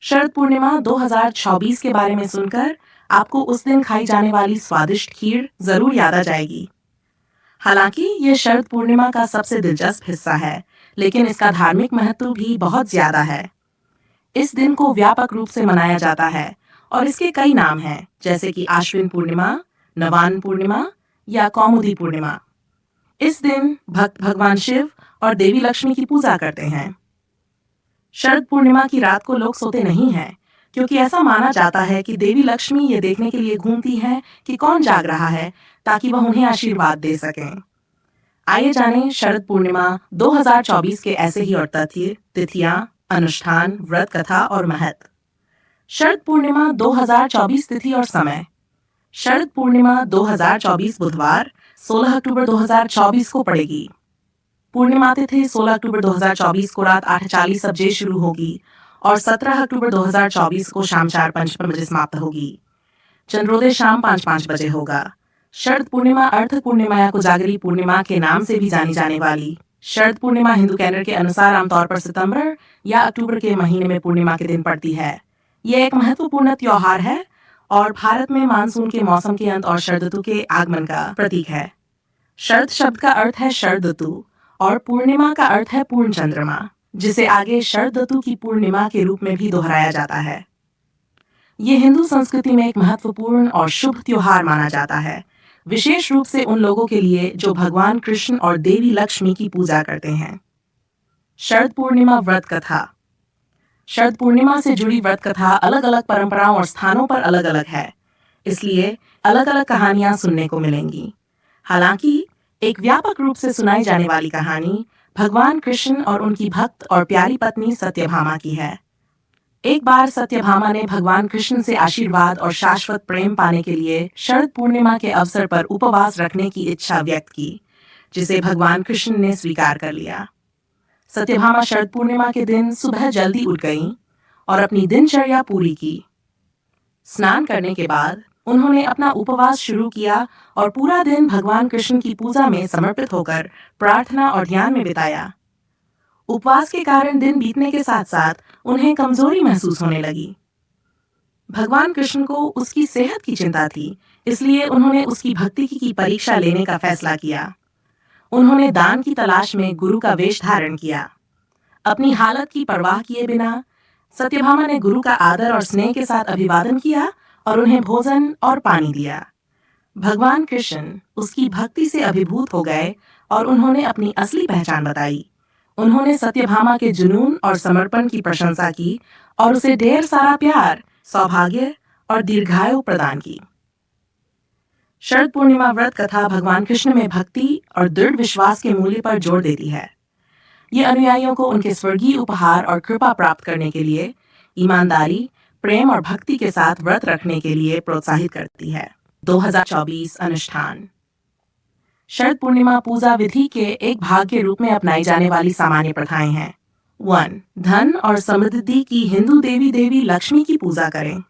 शरद पूर्णिमा 2024 के बारे में सुनकर आपको उस दिन खाई जाने वाली स्वादिष्ट खीर जरूर याद आ जाएगी। हालांकि ये शरद पूर्णिमा का सबसे दिलचस्प हिस्सा है, लेकिन इसका धार्मिक महत्व भी बहुत ज्यादा है। इस दिन को व्यापक रूप से मनाया जाता है और इसके कई नाम हैं, जैसे कि आश्विन पूर्णिमा, नवान्न पूर्णिमा या कौमुदी पूर्णिमा। इस दिन भक्त भगवान शिव और देवी लक्ष्मी की पूजा करते हैं। शरद पूर्णिमा की रात को लोग सोते नहीं हैं, क्योंकि ऐसा माना जाता है कि देवी लक्ष्मी ये देखने के लिए घूमती हैं कि कौन जाग रहा है, ताकि वह उन्हें आशीर्वाद दे सकें। आइए जानें शरद पूर्णिमा 2024 के ऐसे ही और तथ्य, तिथियां, अनुष्ठान, व्रत कथा और महत्व। शरद पूर्णिमा 2024 तिथि और समय। शरद पूर्णिमा 2024 बुधवार 16 अक्टूबर 2024 को पड़ेगी। पूर्णिमा तिथि 16 अक्टूबर 2024 को रात 8:40 बजे शुरू होगी और 17 अक्टूबर 2024 को शाम 4:55 बजे समाप्त होगी। चंद्रोदय शाम 5:05 बजे होगा। शरद पूर्णिमा अर्थ पूर्णिमा या कोजागरी पूर्णिमा के नाम से भी जानी जाने वाली शरद पूर्णिमा हिंदू कैलेंडर के अनुसार आमतौर पर सितंबर या अक्टूबर के महीने में पूर्णिमा के दिन पड़ती है। यह एक महत्वपूर्ण त्योहार है और भारत में मानसून के मौसम के अंत और शरद ऋतु के आगमन का प्रतीक है। शरद शब्द का अर्थ है शरद ऋतु और पूर्णिमा का अर्थ है पूर्ण चंद्रमा, जिसे आगे शरद ऋतु की पूर्णिमा के रूप में भी दोहराया जाता है। ये हिंदू संस्कृति में एक महत्वपूर्ण और शुभ त्योहार माना जाता है, विशेष रूप से उन लोगों के लिए जो भगवान कृष्ण और देवी लक्ष्मी की पूजा करते हैं। शरद पूर्णिमा व्रत कथा। शरद पूर्णिमा से जुड़ी व्रत कथा अलग अलग परंपराओं और स्थानों पर अलग अलग है, इसलिए अलग अलग कहानियां सुनने को मिलेंगी। हालांकि एक व्यापक रूप से सुनाई जाने वाली कहानी भगवान कृष्ण और उनकी भक्त और प्यारी पत्नी सत्यभामा की है। एक बार सत्यभामा ने भगवान कृष्ण से आशीर्वाद और शाश्वत प्रेम पाने के लिए शरद पूर्णिमा के अवसर पर उपवास रखने की इच्छा व्यक्त की, जिसे भगवान कृष्ण ने स्वीकार कर लिया। सत्यभामा शरद पूर्णिमा के दिन सुबह जल्दी उठ गईं और अपनी दिनचर्या पूरी की। स्नान करने के बाद उन्होंने अपना उपवास शुरू किया और पूरा दिन भगवान कृष्ण की पूजा में समर्पित होकर प्रार्थना और ध्यान में बिताया। उपवास के कारण दिन बीतने के साथ साथ उन्हें कमजोरी महसूस होने लगी। भगवान कृष्ण को उसकी सेहत की चिंता थी, इसलिए उन्होंने उसकी भक्ति की परीक्षा लेने का फैसला किया। उन्होंने दान की तलाश में गुरु का वेश धारण किया। अपनी हालत की परवाह किए बिना सत्यभामा ने गुरु का आदर और स्नेह के साथ अभिवादन किया और उन्हें भोजन और पानी दिया। भगवान कृष्ण उसकी भक्ति से अभिभूत हो गए और उन्होंने अपनी असली पहचान बताई। उन्होंने सत्यभामा के जुनून और समर्पण की प्रशंसा की और उसे ढेर सारा प्यार, सौभाग्य और दीर्घायु प्रदान की। शरद पूर्णिमा व्रत कथा भगवान कृष्ण में भक्ति और दृढ़ विश्वास के मूल्य पर जोर देती है। ये अनुयायियों को उनके स्वर्गीय उपहार और कृपा प्राप्त करने के लिए ईमानदारी, प्रेम और भक्ति के साथ व्रत रखने के लिए प्रोत्साहित करती है। 2024 अनुष्ठान। शरद पूर्णिमा पूजा विधि के एक भाग के रूप में अपनाई जाने वाली सामान्य प्रथाएं हैं। 1. धन और समृद्धि की हिंदू देवी लक्ष्मी की पूजा करें।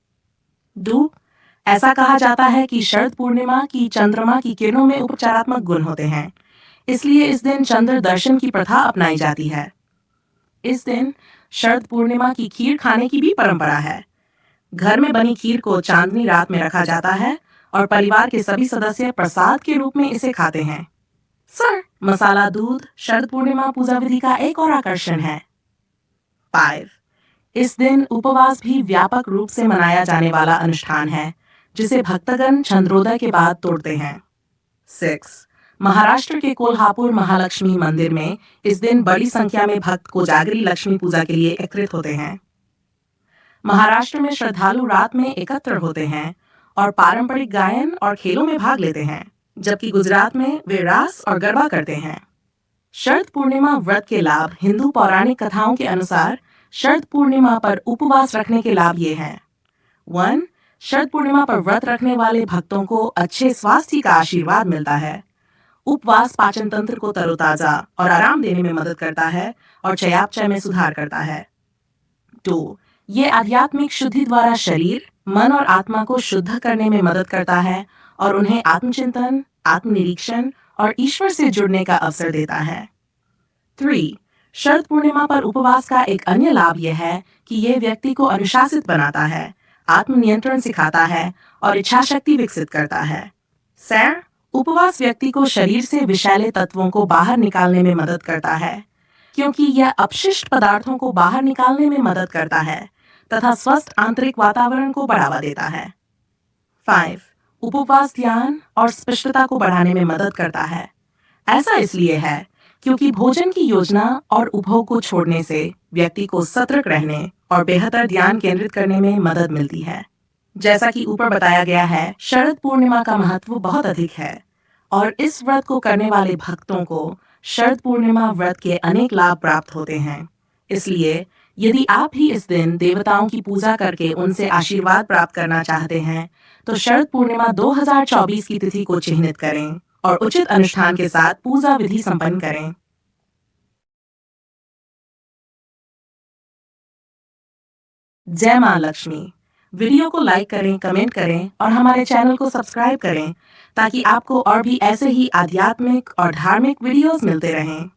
2. ऐसा कहा जाता है कि शरद पूर्णिमा की चंद्रमा की किरणों में उपचारात्मक गुण होते हैं, इसलिए इस दिन चंद्र दर्शन की प्रथा अपनाई जाती है। इस दिन शरद पूर्णिमा की खीर खाने की भी परंपरा है। घर में बनी खीर को चांदनी रात में रखा जाता है और परिवार के सभी सदस्य प्रसाद के रूप में इसे खाते हैं। सर, मसाला दूध शरद पूर्णिमा पूजा विधि का एक और आकर्षण है। 5. इस दिन उपवास भी व्यापक रूप से मनाया जाने वाला अनुष्ठान है, जिसे भक्तगण चंद्रोदय के बाद तोड़ते हैं। 6. महाराष्ट्र के कोल्हापुर महालक्ष्मी मंदिर में इस दिन बड़ी संख्या में भक्त कोजागरी लक्ष्मी पूजा के लिए एकत्रित होते हैं। महाराष्ट्र में श्रद्धालु रात में एकत्र होते हैं और पारंपरिक गायन और खेलों में भाग लेते हैं, जबकि गुजरात में वे रास और गरबा करते हैं। शरद पूर्णिमा व्रत के लाभ हिंदू पौराणिक कथाओं के अनुसार शरद पूर्णिमा पर उपवास रखने के लाभ ये हैं। 1. शरद पूर्णिमा पर व्रत रखने वाले भक्तों को अच्छे स्वास्थ्य का आशीर्वाद मिलता है। उपवास पाचन तंत्र को तरोताजा और आराम देने में मदद करता है और चयापचय में सुधार करता है। 2. ये आध्यात्मिक शुद्धि द्वारा शरीर, मन और आत्मा को शुद्ध करने में मदद करता है और उन्हें आत्मचिंतन, आत्मनिरीक्षण और ईश्वर से जुड़ने का अवसर देता है। 3. शरद पूर्णिमा पर उपवास का एक अन्य लाभ यह है कि यह व्यक्ति को अनुशासित बनाता है, आत्मनियंत्रण सिखाता है और इच्छा शक्ति विकसित करता है। सैर, उपवास व्यक्ति को शरीर से विषैले तत्वों को बाहर निकालने में मदद करता है, क्योंकि यह अपशिष्ट पदार्थों को बाहर निकालने में मदद करता है तथा स्वस्थ आंतरिक वातावरण को बढ़ावा देता है। 5. उपवास ध्यान और स्पष्टता को बढ़ाने में मदद करता है। ऐसा इसलिए है क्योंकि भोजन की योजना और उपभोग को छोड़ने से व्यक्ति को सतर्क रहने और बेहतर ध्यान केंद्रित करने में मदद मिलती है। जैसा कि ऊपर बताया गया है, शरद पूर्णिमा का महत्व बहुत अधिक है और इस व्रत को करने वाले भक्तों को शरद पूर्णिमा व्रत के अनेक लाभ प्राप्त होते हैं। इसलिए यदि आप भी इस दिन देवताओं की पूजा करके उनसे आशीर्वाद प्राप्त करना चाहते हैं, तो शरद पूर्णिमा 2024 की तिथि को चिह्नित करें और उचित अनुष्ठान के साथ पूजा विधि संपन्न करें। जय मां लक्ष्मी। वीडियो को लाइक करें, कमेंट करें और हमारे चैनल को सब्सक्राइब करें ताकि आपको और भी ऐसे ही आध्यात्मिक और धार्मिक वीडियोस मिलते रहें।